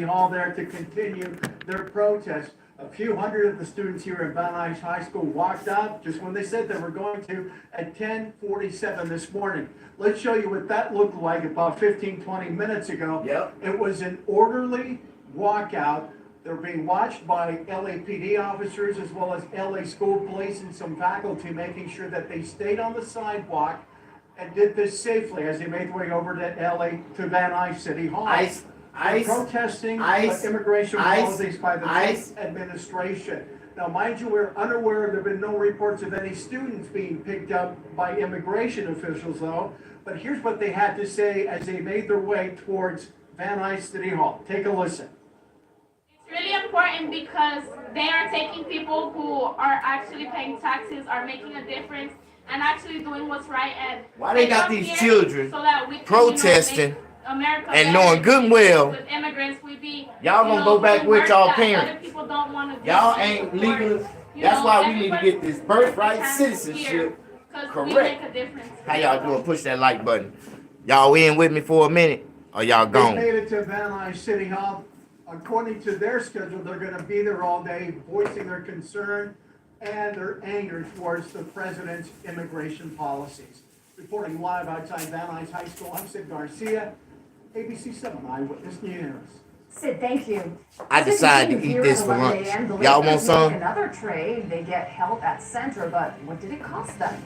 Hall there to continue their protest. A few hundred of the students here at Van Nuys High School walked out just when they said they were going to at 10:47 this morning. Let's show you what that looked like about 15, 20 minutes ago. Yep. It was an orderly walkout. They're being watched by LAPD officers as well as LA school police and some faculty, making sure that they stayed on the sidewalk and did this safely as they made their way over to Van Nuys City Hall. Protesting immigration policies by the Trump administration. Now, mind you, we're unaware there have been no reports of any students being picked up by immigration officials, though. But here's what they had to say as they made their way towards Van Nuys City Hall. Take a listen. It's really important because they are taking people who are actually paying taxes, are making a difference, and actually doing what's right. And why they got these children so that we can, protesting? America and knowing good and well, with immigrants, we be, y'all gonna go back with y'all parents. Other people don't want to y'all ain't legal. That's why we need to get this birthright citizenship correct. How y'all doing? Push that like button. Y'all in with me for a minute, or y'all gone? They made it to Van Nuys City Hall. According to their schedule, they're going to be there all day, voicing their concern and their anger towards the president's immigration policies. Reporting live outside Van Nuys High School, I'm Sid Garcia. ABC 7 Eyewitness News. Sid, thank you. I decided to eat this for lunch. Y'all want some? Another trade. They get help at Center, but what did it cost them?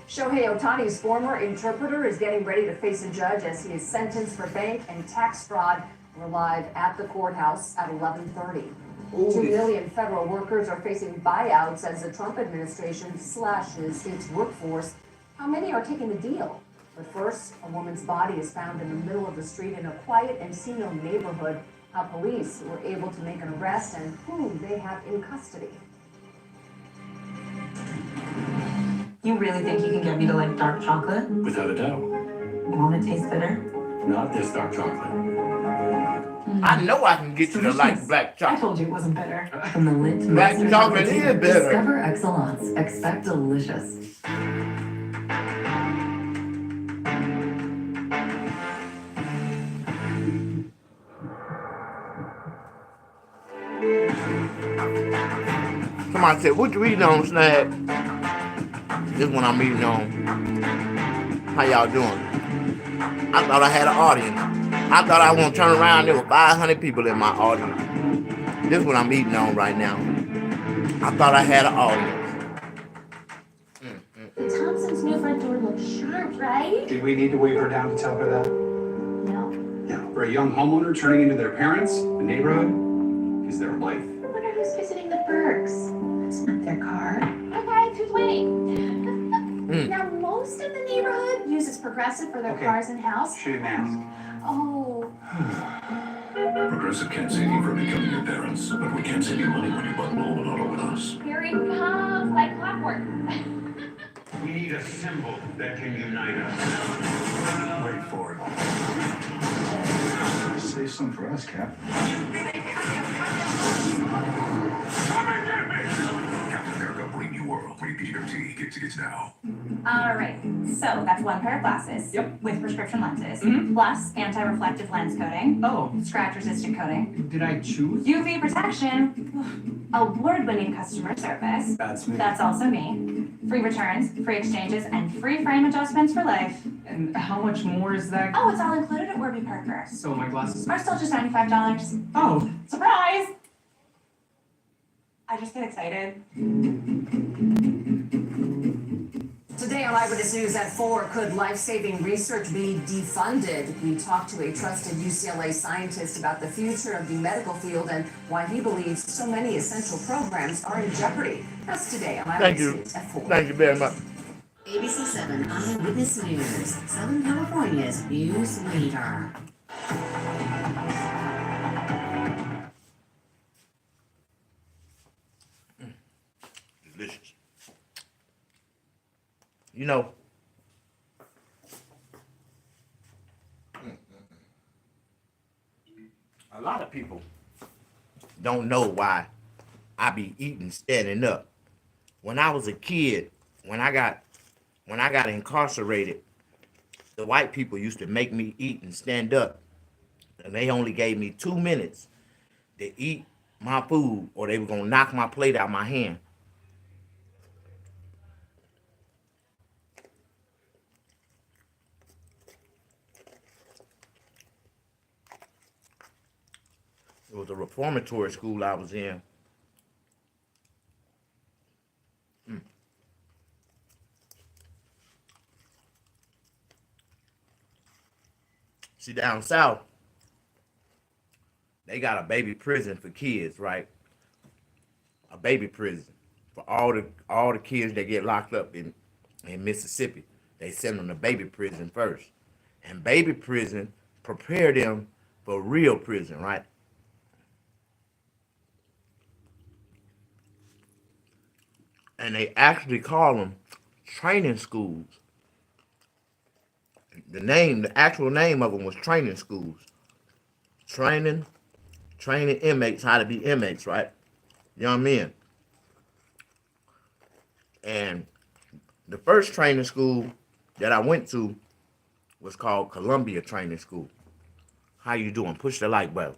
Shohei Ohtani's former interpreter is getting ready to face a judge as he is sentenced for bank and tax fraud. We're live at the courthouse at 11:30. 2 million federal workers are facing buyouts as the Trump administration slashes its workforce. How many are taking the deal? But first, a woman's body is found in the middle of the street in a quiet Encino neighborhood. How police were able to make an arrest and whom they have in custody. You really think you can get me to like dark chocolate? Without a doubt. You want it to taste bitter? Not this dark chocolate. I know I can get you to like black I chocolate. told you it wasn't bitter. From the Lit Black Master chocolate is better. Discover excellence. Expect delicious. Somebody said, what you eating on, Snag? This one I'm eating on. How y'all doing? I thought I had an audience. I thought I was going to turn around. There were 500 people in my audience. This one I'm eating on right now. I thought I had an audience. Thompson's new front door looks sharp, right? Did we need to wave her down to tell her that? No. Yeah. For a young homeowner turning into their parents, the neighborhood is their life. I wonder who's visiting the Burks. It's not their car. Okay, who's waiting? Now, most of the neighborhood uses Progressive for their cars and house. She didn't ask. Oh. Progressive can't save you from becoming your parents, but we can save you money when you bundle home and auto with us. Here it comes, like clockwork. We need a symbol that can unite us. Wait for it. Save some for us, Cap. Captain America, brave new world. Rated PG-13. Get tickets now. All right, so that's one pair of glasses. Yep. With prescription lenses, plus anti-reflective lens coating. Oh. Scratch-resistant coating. Did I choose? UV protection. Award-winning customer service. That's me. That's also me. Free returns, free exchanges, and free frame adjustments for life. And how much more is that? Oh, it's all included at Warby Parker. So my glasses Are still just $95. Oh. Surprise! I just get excited. Today on Eyewitness News at 4, could life-saving research be defunded? We talked to a trusted UCLA scientist about the future of the medical field and why he believes so many essential programs are in jeopardy. That's today on Eyewitness News at 4. Thank you very much. ABC 7 Eyewitness News, Southern California's news leader. Delicious. You know, a lot of people don't know why I be eating standing up. When I was a kid, when I got incarcerated, the white people used to make me eat and stand up. And they only gave me 2 minutes to eat my food or they were gonna knock my plate out of my hand. It was a reformatory school I was in. See, down south, they got a baby prison for kids, right? A baby prison for all the kids that get locked up in Mississippi. They send them to baby prison first, and baby prison prepare them for real prison, right? And they actually call them training schools. The actual name of them was training schools. Training inmates how to be inmates, right? Young men. And the first training school that I went to was called Columbia Training School. How you doing? Push the like button.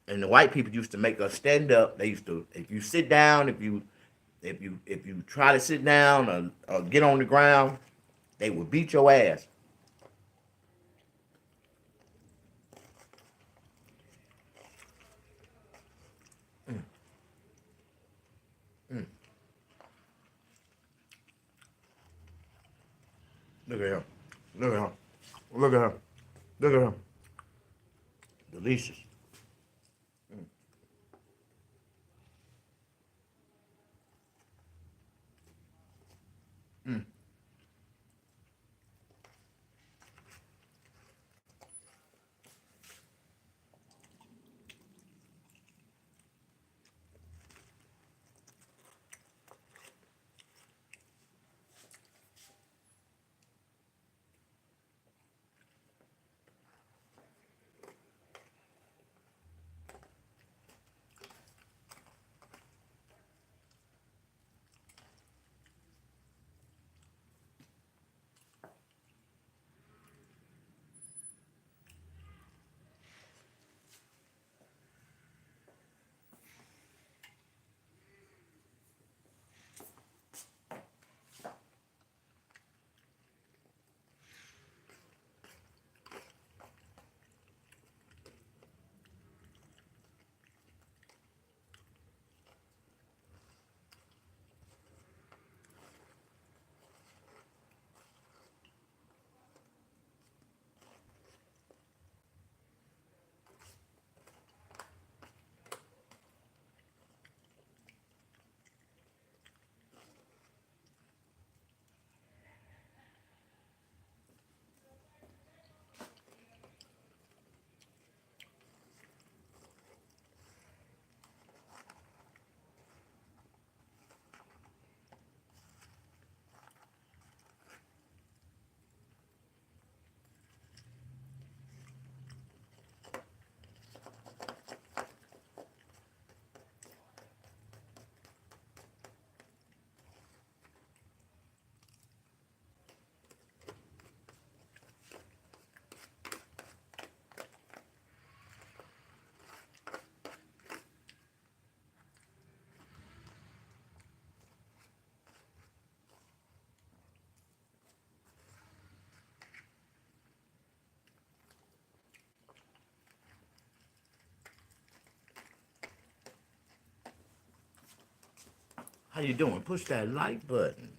And the white people used to make us stand up. They used to, if you sit down, if you try to sit down or get on the ground, they would beat your ass. Look at him. Look at him. Look at him. Look at him. Delicious. How you doing? Push that like button.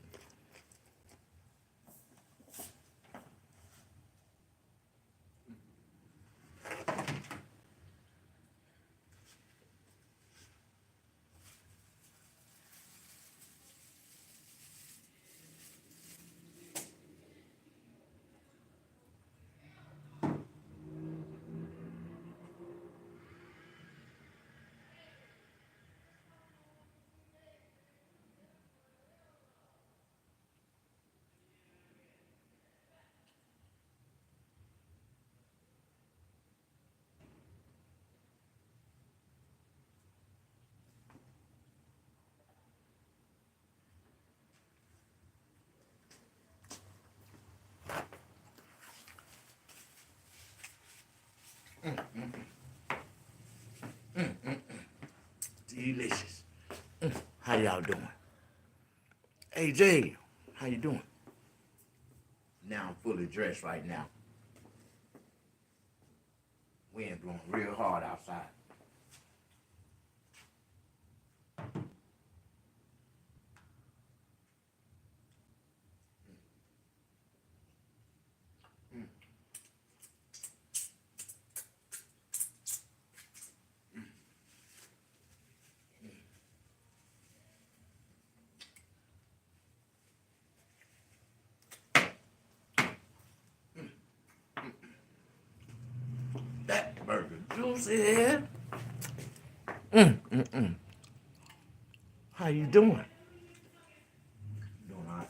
Delicious. How y'all doing? Hey Jay, how you doing? Now I'm fully dressed right now. Wind blowing real hard outside. That burger juicy. How you doing? Doing all right.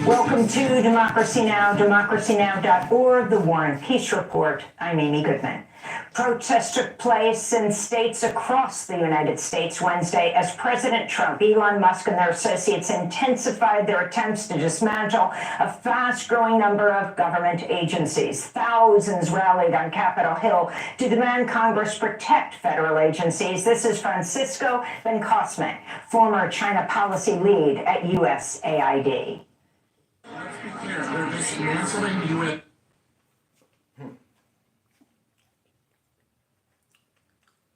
Welcome to Democracy Now!, democracynow.org, The War and Peace Report. I'm Amy Goodman. Protests took place in states across the United States Wednesday as President Trump, Elon Musk, and their associates intensified their attempts to dismantle a fast-growing number of government agencies. Thousands rallied on Capitol Hill to demand Congress protect federal agencies. This is Francisco Bencosme, former China policy lead at USAID. Let's be clear, they're dismantling U.S.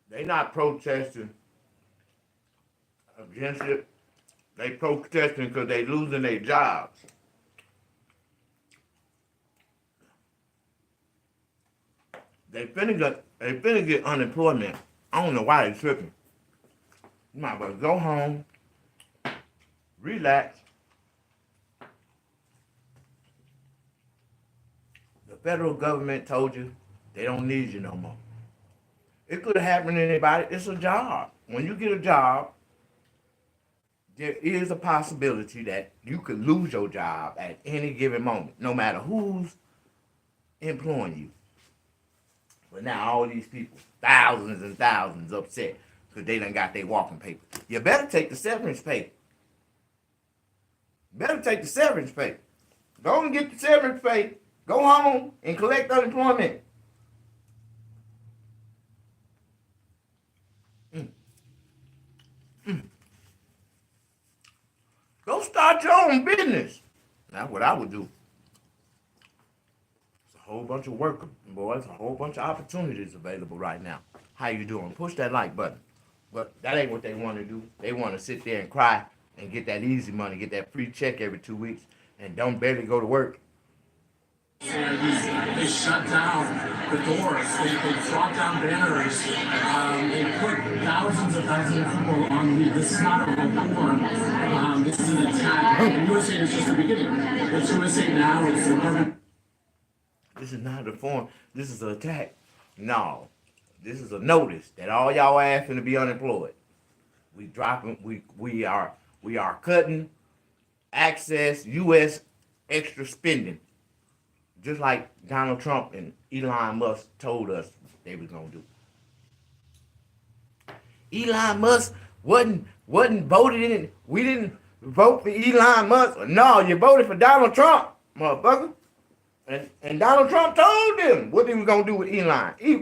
They not protesting against it. They protesting because they losing their jobs. They finna get unemployment. I don't know why they tripping. You might as well go home, relax. The federal government told you they don't need you no more. It could have happened to anybody. It's a job. When you get a job, there is a possibility that you could lose your job at any given moment, no matter who's employing you. But now all these people, thousands and thousands, upset because they done got their walking paper. You better take the severance pay. Better take the severance pay. Go and get the severance pay. Go home and collect unemployment. Go start your own business. That's what I would do. It's a whole bunch of work, boys. A whole bunch of opportunities available right now. How you doing? Push that like button. But that ain't what they want to do. They want to sit there and cry and get that easy money, get that free check every 2 weeks, and don't barely go to work. They shut down the doors. They brought down banners. They put thousands of people on leave. This is not a reform. This is an attack. USA is just the beginning. It's USA now. It's the government. This is not a reform. This is an attack. No, this is a notice that all y'all asking to be unemployed. We dropping. We are cutting access U.S. extra spending. Just like Donald Trump and Elon Musk told us they was gonna do. Elon Musk wasn't voted in it. We didn't vote for Elon Musk. No, you voted for Donald Trump, motherfucker. And Donald Trump told them what he was gonna do with Elon. He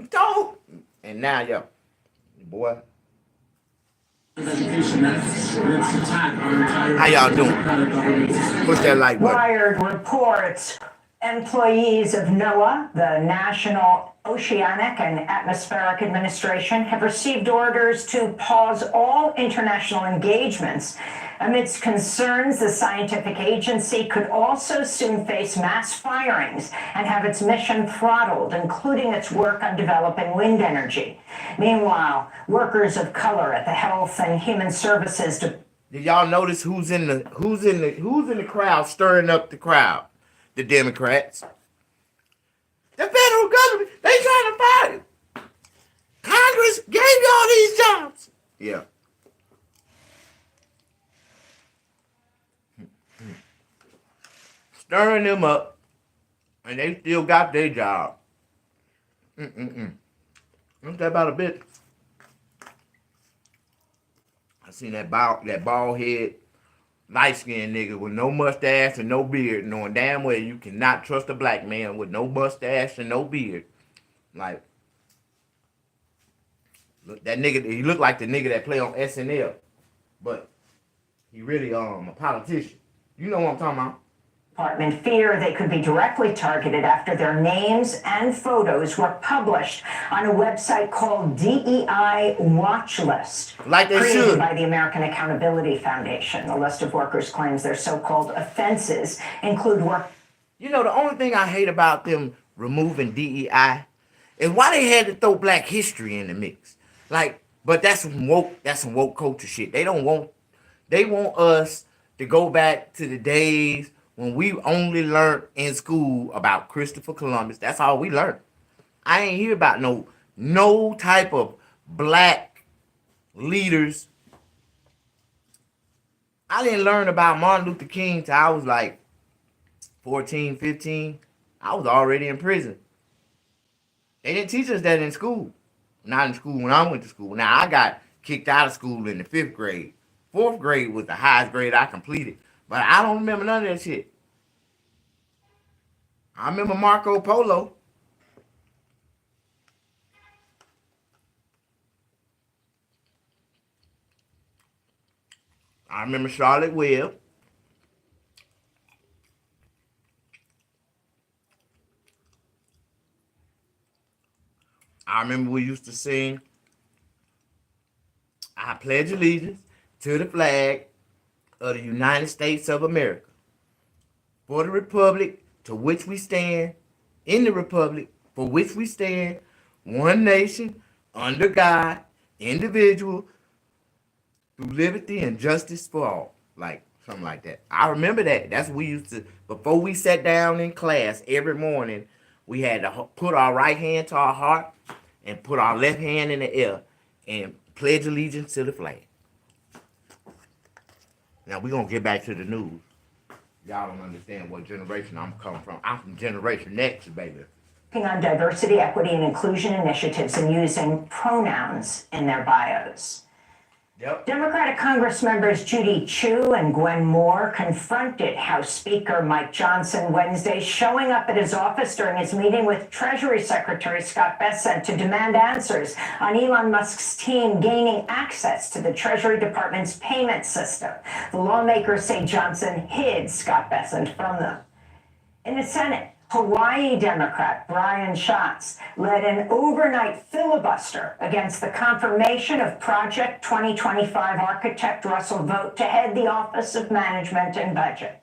told. And now, boy. How y'all doing? Push that like button. Wired reports employees of NOAA, the National Oceanic and Atmospheric Administration, have received orders to pause all international engagements Amidst concerns, the scientific agency could also soon face mass firings and have its mission throttled, including its work on developing wind energy. Meanwhile, workers of color at the Health and Human Services Department. Did y'all notice who's in the crowd stirring up the crowd? The Democrats. The federal government, they trying to fight it. Congress gave y'all these jobs. Yeah. Stirring them up, and they still got their job. Ain't that about a bit? I seen that bald head, light-skinned nigga with no mustache and no beard, knowing damn well you cannot trust a black man with no mustache and no beard. Like, look, that nigga, he looked like the nigga that play on SNL, but he really a politician. You know what I'm talking about? Department fear they could be directly targeted after their names and photos were published on a website called DEI Watch List, like they created should, by the American Accountability Foundation. The list of workers claims their so-called offenses include work. You know, the only thing I hate about them removing DEI is why they had to throw Black history in the mix. Like, but that's some woke culture shit. They want us to go back to the days when we only learned in school about Christopher Columbus. That's all we learned. I ain't hear about no type of black leaders. I didn't learn about Martin Luther King till I was like 14, 15. I was already in prison. They didn't teach us that in school. Not in school when I went to school. Now, I got kicked out of school in the 5th grade. 4th grade was the highest grade I completed. But I don't remember none of that shit. I remember Marco Polo. I remember Charlotte Webb. I remember we used to sing, I pledge allegiance to the flag of the United States of America, for the republic to which we stand, in the republic for which we stand, one nation, under God, individual, through liberty and justice for all. Like, something like that. I remember that. That's what we used to, before we sat down in class every morning, we had to put our right hand to our heart and put our left hand in the air and pledge allegiance to the flag. Now, we're going to get back to the news. Y'all don't understand what generation I'm coming from. I'm from Generation X, baby. On diversity, equity, and inclusion initiatives and using pronouns in their bios. Yep. Democratic Congress members Judy Chu and Gwen Moore confronted House Speaker Mike Johnson Wednesday, showing up at his office during his meeting with Treasury Secretary Scott Bessent to demand answers on Elon Musk's team gaining access to the Treasury Department's payment system. The lawmakers say Johnson hid Scott Bessent from them. In the Senate, Hawaii Democrat Brian Schatz led an overnight filibuster against the confirmation of Project 2025 architect Russell Vought to head the Office of Management and Budget.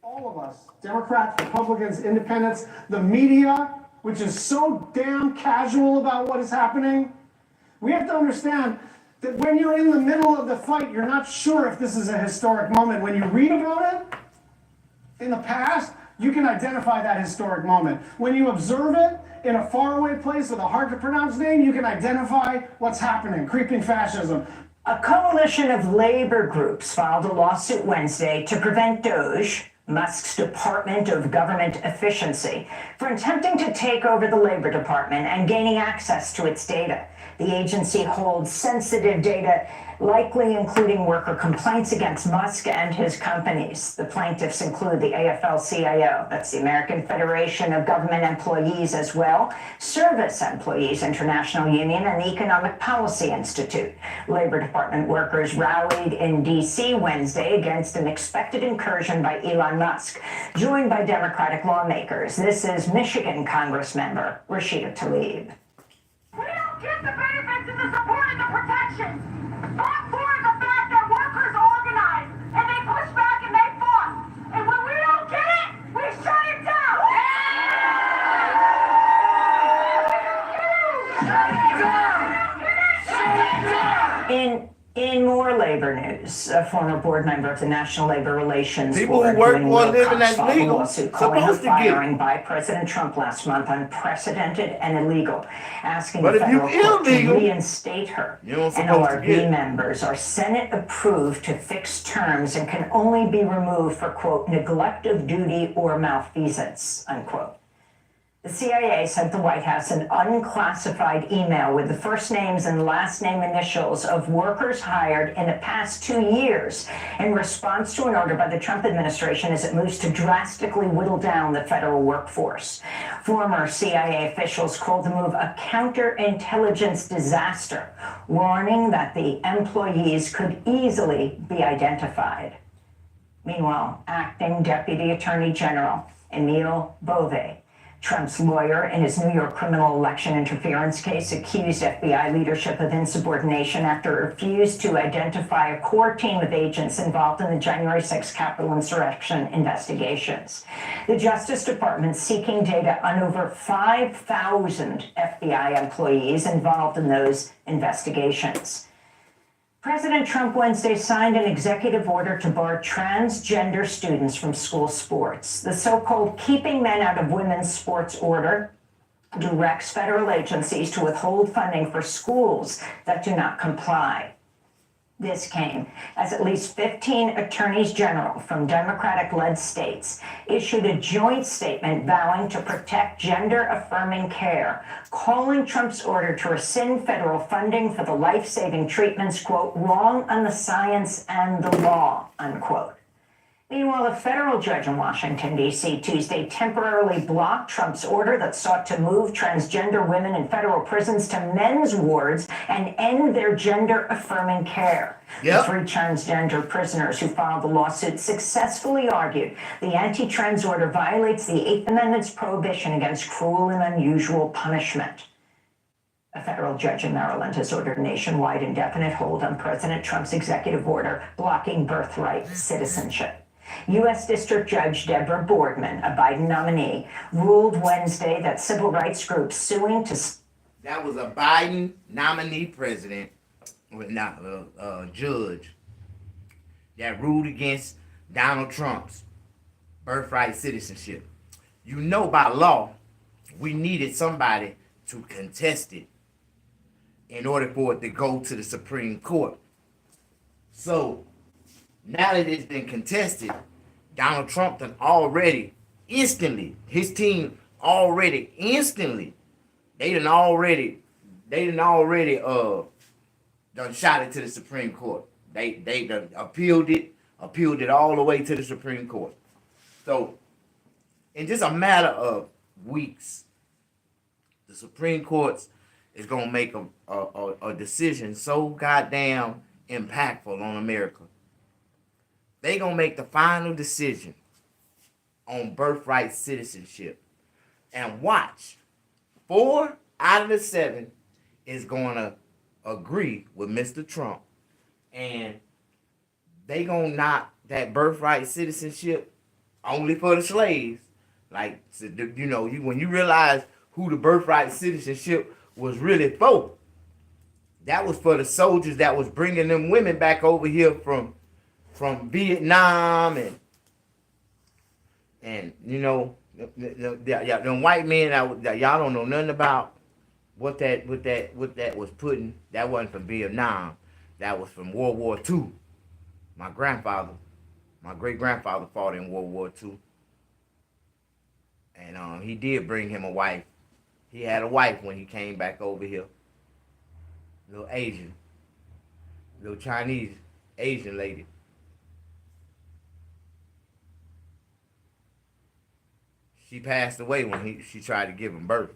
All of us, Democrats, Republicans, Independents, the media, which is so damn casual about what is happening, we have to understand that when you're in the middle of the fight, you're not sure if this is a historic moment. When you read about it in the past, you can identify that historic moment. When you observe it in a faraway place with a hard to pronounce name, you can identify what's happening, creeping fascism. A coalition of labor groups filed a lawsuit Wednesday to prevent DOGE, Musk's Department of Government Efficiency, from attempting to take over the Labor Department and gaining access to its data. The agency holds sensitive data, likely including worker complaints against Musk and his companies. The plaintiffs include the AFL-CIO, that's the American Federation of Government Employees as well, Service Employees International Union, and the Economic Policy Institute. Labor Department workers rallied in D.C. Wednesday against an expected incursion by Elon Musk, joined by Democratic lawmakers. This is Michigan Congressmember Rashida Tlaib. We don't get the benefits and the support and the protections. Not for the fact that workers organize In more labor news, a former board member of the National Labor Relations People Board who work doing for a living Wilcox that's filed a legal lawsuit calling her supposed to get. firing by President Trump last month unprecedented and illegal, asking But the if you federal court to illegal, reinstate her. you don't supposed to get. NLRB members are Senate approved to fixed terms and can only be removed for, quote, neglect of duty or malfeasance, unquote. The CIA sent the White House an unclassified email with the first names and last name initials of workers hired in the past 2 years in response to an order by the Trump administration as it moves to drastically whittle down the federal workforce. Former CIA officials called the move a counterintelligence disaster, warning that the employees could easily be identified. Meanwhile, acting Deputy Attorney General Emil Bove, Trump's lawyer in his New York criminal election interference case, accused FBI leadership of insubordination after it refused to identify a core team of agents involved in the January 6th Capitol insurrection investigations. The Justice Department seeking data on over 5,000 FBI employees involved in those investigations. President Trump Wednesday signed an executive order to bar transgender students from school sports. The so-called Keeping Men Out of Women's Sports order directs federal agencies to withhold funding for schools that do not comply. This came as at least 15 attorneys general from Democratic-led states issued a joint statement vowing to protect gender-affirming care, calling Trump's order to rescind federal funding for the life-saving treatments, quote, wrong on the science and the law, unquote. Meanwhile, a federal judge in Washington, D.C. Tuesday temporarily blocked Trump's order that sought to move transgender women in federal prisons to men's wards and end their gender-affirming care. Yep. The 3 transgender prisoners who filed the lawsuit successfully argued the anti-trans order violates the 8th Amendment's prohibition against cruel and unusual punishment. A federal judge in Maryland has ordered a nationwide indefinite hold on President Trump's executive order blocking birthright citizenship. U.S. District Judge Deborah Boardman, a Biden nominee, ruled Wednesday that civil rights groups suing to... That was a Biden nominee president, judge, that ruled against Donald Trump's birthright citizenship. You know, by law, we needed somebody to contest it in order for it to go to the Supreme Court. So, now that it's been contested, Donald Trump done already, instantly, his team already, instantly, they done already done shot it to the Supreme Court. They done appealed it all the way to the Supreme Court. So, in just a matter of weeks, the Supreme Court is gonna make a decision so goddamn impactful on America. They gonna make the final decision on birthright citizenship. And watch, 4 out of the 7 is gonna agree with Mr. Trump. And they gonna knock that birthright citizenship only for the slaves. Like, you know, when you realize who the birthright citizenship was really for, that was for the soldiers that was bringing them women back over here from Vietnam and you know, them white men that y'all don't know nothing about what that was putting. That wasn't from Vietnam. That was from World War II. My great grandfather fought in World War II. And he did bring him a wife. He had a wife when he came back over here. Little Chinese Asian lady. She passed away when she tried to give him birth.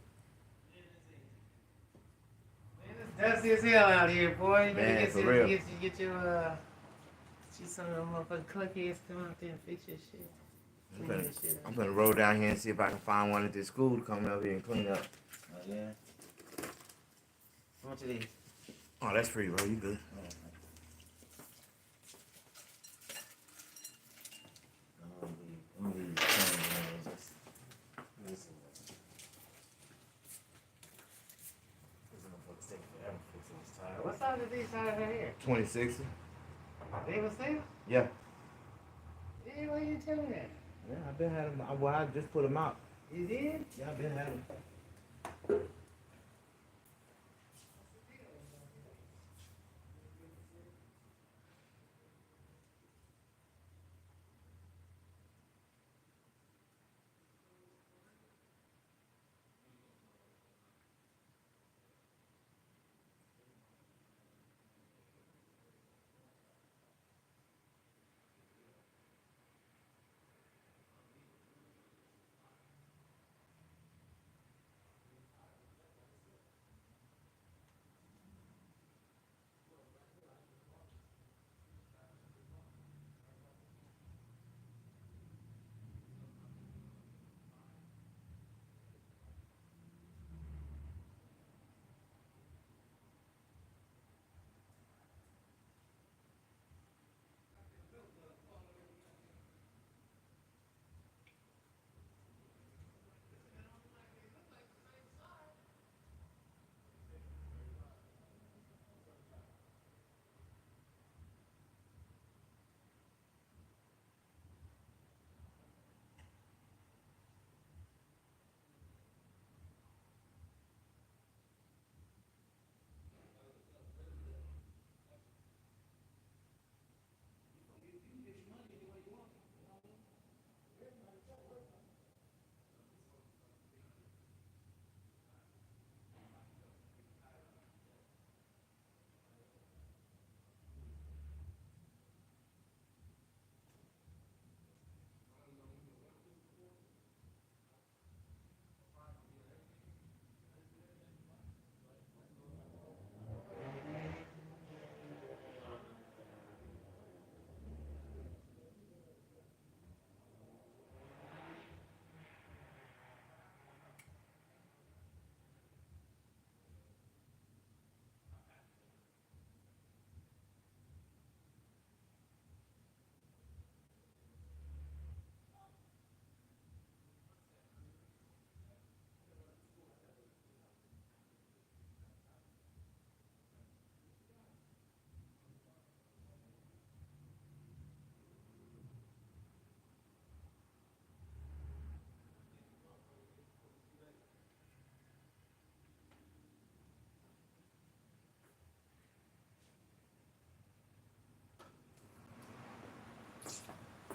Man, it's dusty as hell out here, boy. You Man, better for real. get your some of them motherfucking cluckies come out there and fix your shit. I'm gonna roll down here and see if I can find one at this school to come over here and clean up. Oh yeah. How much are these? Oh, that's free, bro. You good? I'm gonna be just this motherfucker's taking What size are these out of here? 26. They were sale? Yeah. Yeah, why you telling me that? Yeah, I've been having them. Well, I just put them out. You did? Yeah, I've been having them.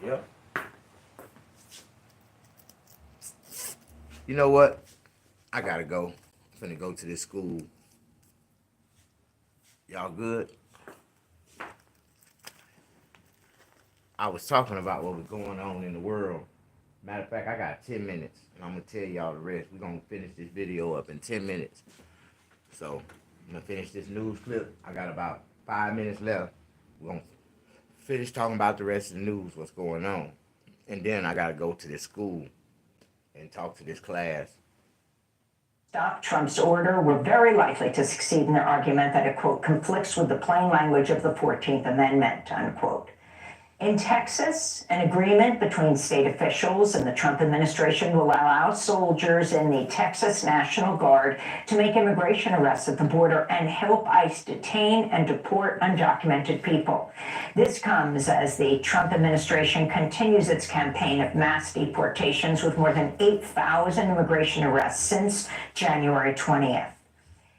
Yep. You know what? I gotta go. I'm finna go to this school. Y'all good? I was talking about what was going on in the world. Matter of fact, I got 10 minutes, and I'm gonna tell y'all the rest. We're gonna finish this video up in 10 minutes. So, I'm gonna finish this news clip. I got about 5 minutes left. We're gonna finish talking about the rest of the news, what's going on. And then I gotta go to this school and talk to this class. Stop Trump's order were very likely to succeed in their argument that it, quote, conflicts with the plain language of the 14th Amendment, unquote. In Texas, an agreement between state officials and the Trump administration will allow soldiers in the Texas National Guard to make immigration arrests at the border and help ICE detain and deport undocumented people. This comes as the Trump administration continues its campaign of mass deportations with more than 8,000 immigration arrests since January 20th.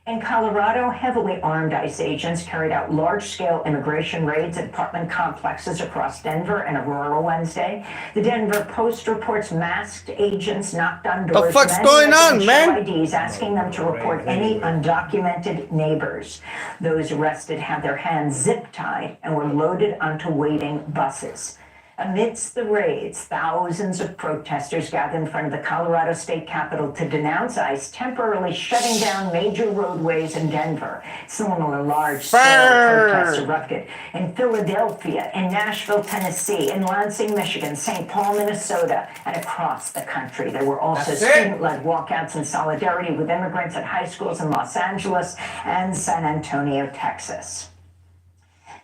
In Colorado, heavily armed ICE agents carried out large-scale immigration raids at apartment complexes across Denver and Aurora Wednesday. The Denver Post reports masked agents knocked on doors. The fuck's going on, man? IDs, asking them to report any undocumented neighbors. Those arrested had their hands zip-tied and were loaded onto waiting buses. Amidst the raids, thousands of protesters gathered in front of the Colorado State Capitol to denounce ICE temporarily shutting down major roadways in Denver. Similar large-scale protests erupted in Philadelphia, in Nashville, Tennessee, in Lansing, Michigan, St. Paul, Minnesota, and across the country. There were also student-led walkouts in solidarity with immigrants at high schools in Los Angeles and San Antonio, Texas.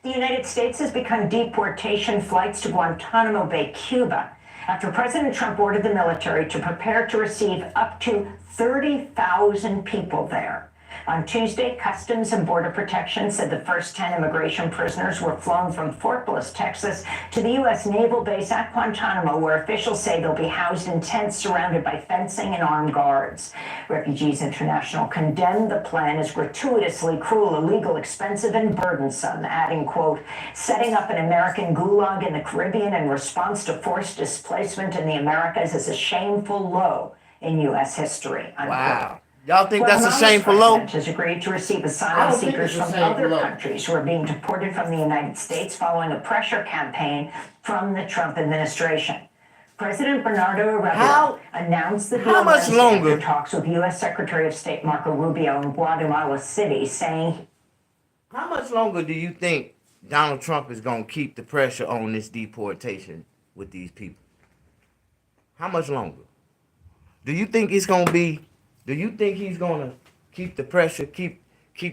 The United States has begun deportation flights to Guantanamo Bay, Cuba, after President Trump ordered the military to prepare to receive up to 30,000 people there. On Tuesday, Customs and Border Protection said the first 10 immigration prisoners were flown from Fort Bliss, Texas, to the U.S. Naval Base at Guantanamo, where officials say they'll be housed in tents surrounded by fencing and armed guards. Refugees International condemned the plan as gratuitously cruel, illegal, expensive, and burdensome, adding, quote, setting up an American gulag in the Caribbean in response to forced displacement in the Americas is a shameful low in U.S. history, unquote. Wow. Y'all think that's a shameful low? The president has agreed to receive asylum seekers from other countries who are being deported from the United States following a pressure campaign from the Trump administration. President Bernardo Arevalo announced the deal after talks with U.S. Secretary of State Marco Rubio in Guatemala City, saying, how much longer do you think Donald Trump is going to keep the pressure on this deportation with these people? How much longer? Do you think he's going to keep the pressure, keep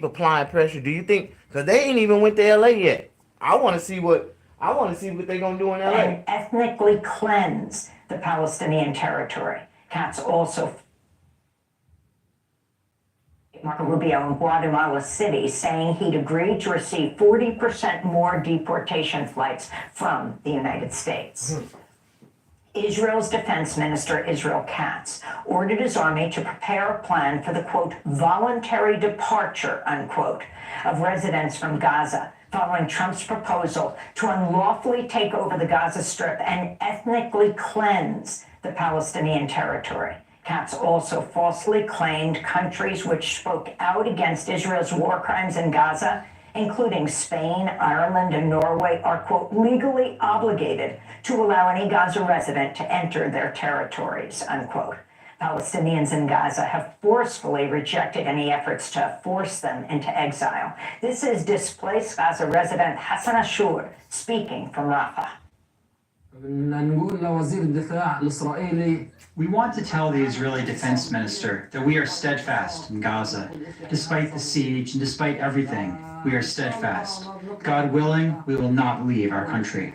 applying pressure? Do you think, because they ain't even went to LA yet. I want to see what they're going to do in LA. And ethnically cleanse the Palestinian territory. Katz also Marco Rubio in Guatemala City, saying he'd agreed to receive 40% more deportation flights from the United States. Israel's defense minister, Israel Katz, ordered his army to prepare a plan for the, quote, voluntary departure, unquote, of residents from Gaza, following Trump's proposal to unlawfully take over the Gaza Strip and ethnically cleanse the Palestinian territory. Katz also falsely claimed countries which spoke out against Israel's war crimes in Gaza, including Spain, Ireland, and Norway, are, quote, legally obligated to allow any Gaza resident to enter their territories, unquote. Palestinians in Gaza have forcefully rejected any efforts to force them into exile. This is displaced Gaza resident Hassan Ashur speaking from Rafah. We want to tell the Israeli defense minister that we are steadfast in Gaza. Despite the siege and despite everything, we are steadfast. God willing, we will not leave our country.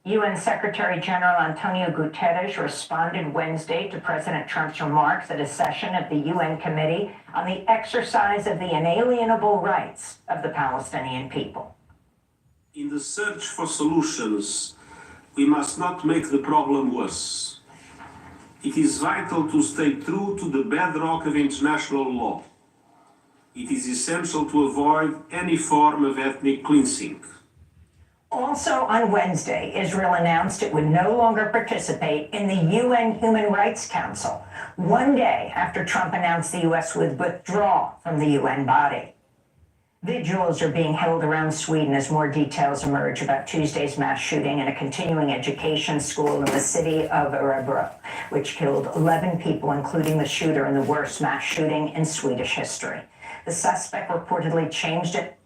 UN Secretary General Antonio Guterres responded Wednesday to President Trump's remarks at a session of the UN Committee on the exercise of the inalienable rights of the Palestinian people. In the search for solutions, we must not make the problem worse. It is vital to stay true to the bedrock of international law. It is essential to avoid any form of ethnic cleansing. Also on Wednesday, Israel announced it would no longer participate in the UN Human Rights Council, one day after Trump announced the U.S. would withdraw from the UN body. Vigils are being held around Sweden as more details emerge about Tuesday's mass shooting in a continuing education school in the city of Örebro, which killed 11 people, including the shooter in the worst mass shooting in Swedish history. The suspect reportedly changed it.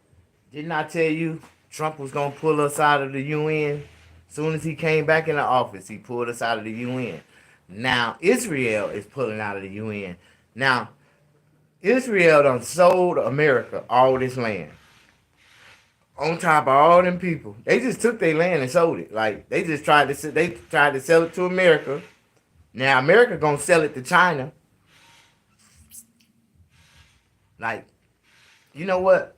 Didn't I tell you Trump was going to pull us out of the UN? As soon as he came back in the office, he pulled us out of the UN. Now, Israel is pulling out of the UN. Now, Israel done sold America all this land. On top of all them people. They just took their land and sold it. Like, they tried to sell it to America. Now, America going to sell it to China. Like, you know what?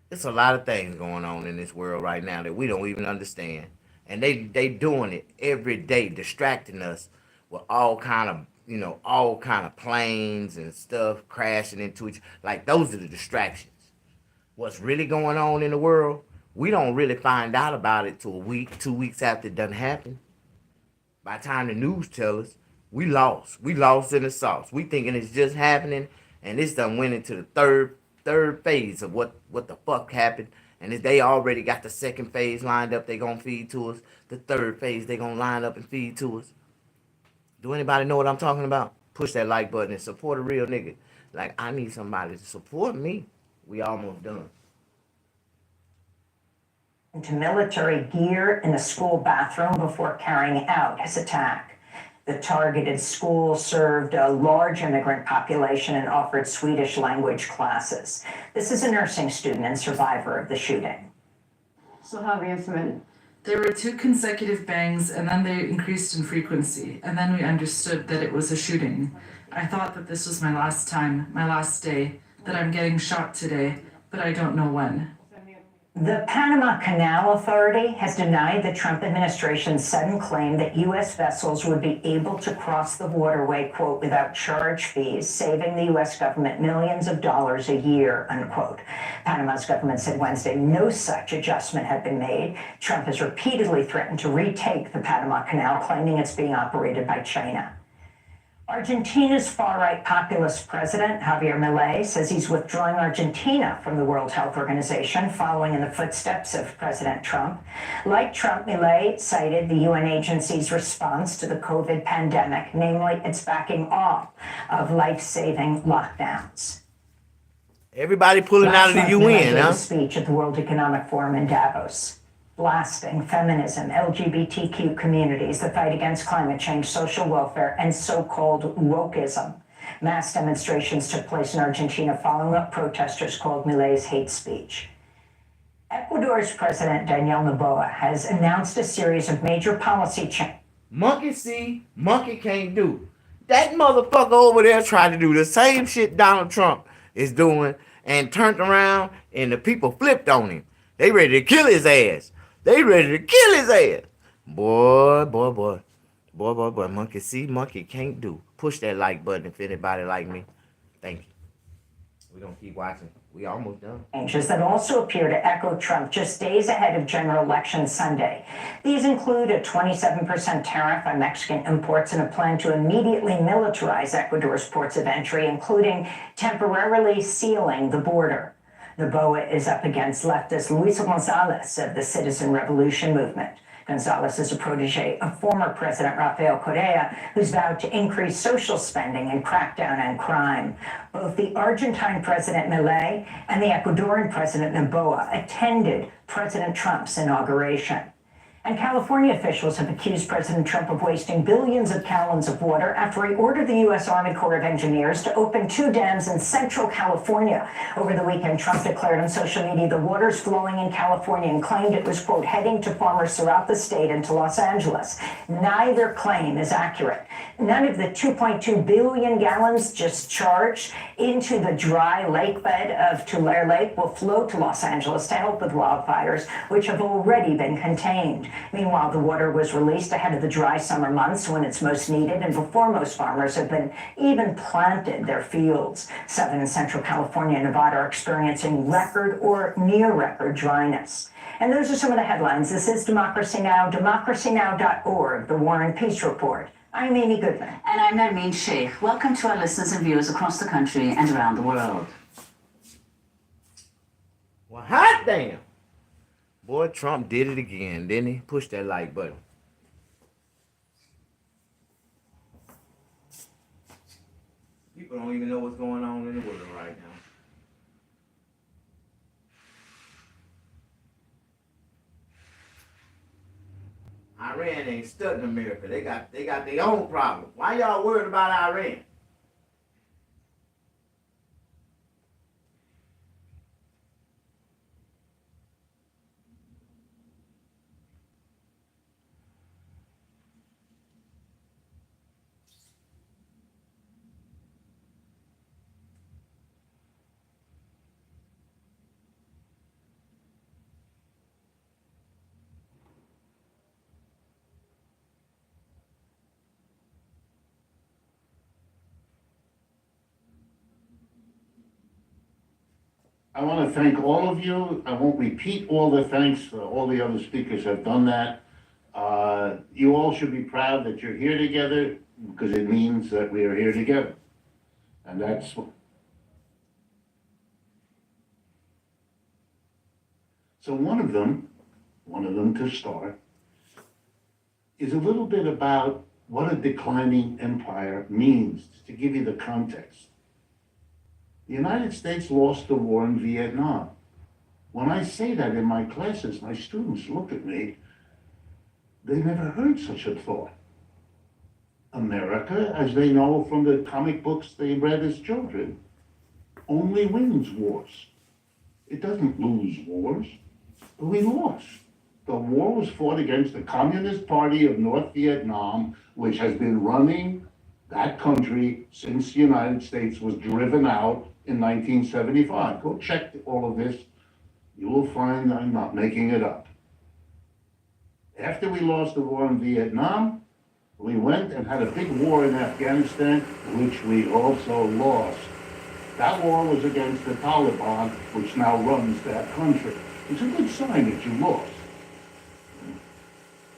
There's a lot of things going on in this world right now that we don't even understand. And they doing it every day, distracting us with all kind of planes and stuff crashing into each. Like, those are the distractions. What's really going on in the world, we don't really find out about it till a week, 2 weeks after it done happen. By the time the news tell us, we lost. We lost in the sauce. We thinking it's just happening, and this done went into the third phase of what the fuck happened. And if they already got the second phase lined up, they gonna feed to us. The third phase, they gonna line up and feed to us. Do anybody know what I'm talking about? Push that like button and support a real nigga. Like, I need somebody to support me. We almost done. To military gear in the school bathroom before carrying out his attack. The targeted school served a large immigrant population and offered Swedish language classes. This is a nursing student and survivor of the shooting. Så har vi som en There were 2 consecutive bangs, and then they increased in frequency, and then we understood that it was a shooting. I thought that this was my last time, my last day, that I'm getting shot today, but I don't know when. The Panama Canal Authority has denied the Trump administration's sudden claim that U.S. vessels would be able to cross the waterway, quote, without charge fees, saving the U.S. government millions of dollars a year, unquote. Panama's government said Wednesday no such adjustment had been made. Trump has repeatedly threatened to retake the Panama Canal, claiming it's being operated by China. Argentina's far-right populist president, Javier Milei, says he's withdrawing Argentina from the World Health Organization, following in the footsteps of President Trump. Like Trump, Milei cited the UN agency's response to the COVID pandemic, namely its backing off of life-saving lockdowns. Everybody pulling out of the UN, Milei gave huh? a speech at the World Economic Forum in Davos, blasting feminism, LGBTQ communities, the fight against climate change, social welfare, and so-called wokeism. Mass demonstrations took place in Argentina following what protesters called Milei's hate speech. Ecuador's President Daniel Noboa has announced a series of major policy changes. Monkey see, monkey can't do. That motherfucker over there tried to do the same shit Donald Trump is doing and turned around and the people flipped on him. They ready to kill his ass. They ready to kill his ass. Boy. Monkey see, monkey can't do. Push that like button if anybody like me. Thank you. We're going to keep watching. We almost done. Changes that also appear to echo Trump just days ahead of general election Sunday. These include a 27% tariff on Mexican imports and a plan to immediately militarize Ecuador's ports of entry, including temporarily sealing the border. Noboa is up against leftist Luis Gonzalez of the Citizen Revolution movement. Gonzalez is a protege of former President Rafael Correa, who's vowed to increase social spending and crack down on crime. Both the Argentine President Milei and the Ecuadorian President Noboa attended President Trump's inauguration. And California officials have accused President Trump of wasting billions of gallons of water after he ordered the U.S. Army Corps of Engineers to open 2 dams in central California. Over the weekend, Trump declared on social media the water's flowing in California and claimed it was, quote, heading to farmers throughout the state and to Los Angeles. Neither claim is accurate. None of the 2.2 billion gallons discharged into the dry lake bed of Tulare Lake will flow to Los Angeles to help with wildfires, which have already been contained. Meanwhile, the water was released ahead of the dry summer months when it's most needed and before most farmers have been even planted their fields. Southern and Central California and Nevada are experiencing record or near record dryness. And those are some of the headlines. This is Democracy Now!, democracynow.org, the War and Peace Report. I'm Amy Goodman. And I'm Narmeen Sheikh. Welcome to our listeners and viewers across the country and around the world. Well, hot damn. Boy, Trump did it again, didn't he? Push that like button. People don't even know what's going on in the world right now. Iran ain't stuck in America. They got their own problems. Why y'all worried about Iran? I want to thank all of you. I won't repeat all the thanks. All the other speakers have done that. You all should be proud that you're here together because it means that we are here together. And that's so one of them to start, is a little bit about what a declining empire means, to give you the context. The United States lost the war in Vietnam. When I say that in my classes, my students look at me, they never heard such a thought. America, as they know from the comic books they read as children, only wins wars. It doesn't lose wars, but we lost. The war was fought against the Communist Party of North Vietnam, which has been running that country since the United States was driven out in 1975. Go check all of this. You will find I'm not making it up. After we lost the war in Vietnam, we went and had a big war in Afghanistan, which we also lost. That war was against the Taliban, which now runs that country. It's a good sign that you lost.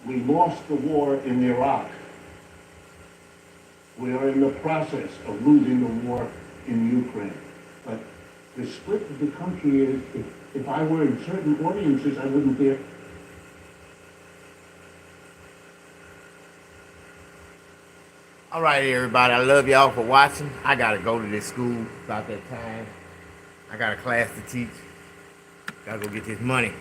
We lost the war in Iraq. We are in the process of losing the war in Ukraine. But the split of the country is, if I were in certain audiences, I wouldn't be. All right, everybody. I love y'all for watching. I gotta go to this school about that time. I got a class to teach. Gotta go get this money.